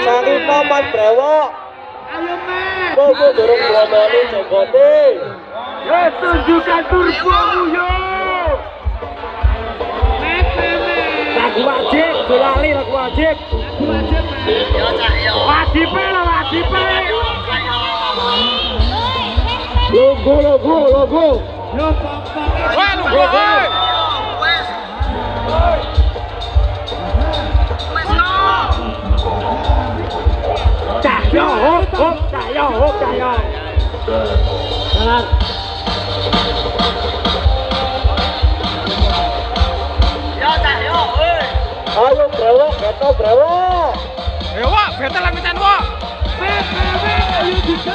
Sangita Mas Brewok. Ayo Mas. Kowe durung blomoni jenggote. Ya tunjukkan turbomu yo. Lagu wajib, dolali lagu wajib. Lagu wajib. Yo cak yo. Wajib lah wajib. Logo. Yo papa. Wah logo. Wes. Cak yo, hop. Jalan. Ayo Brewok, beto Brewok. Ayo Wak, betel lamisan Wak. Ayo bisa.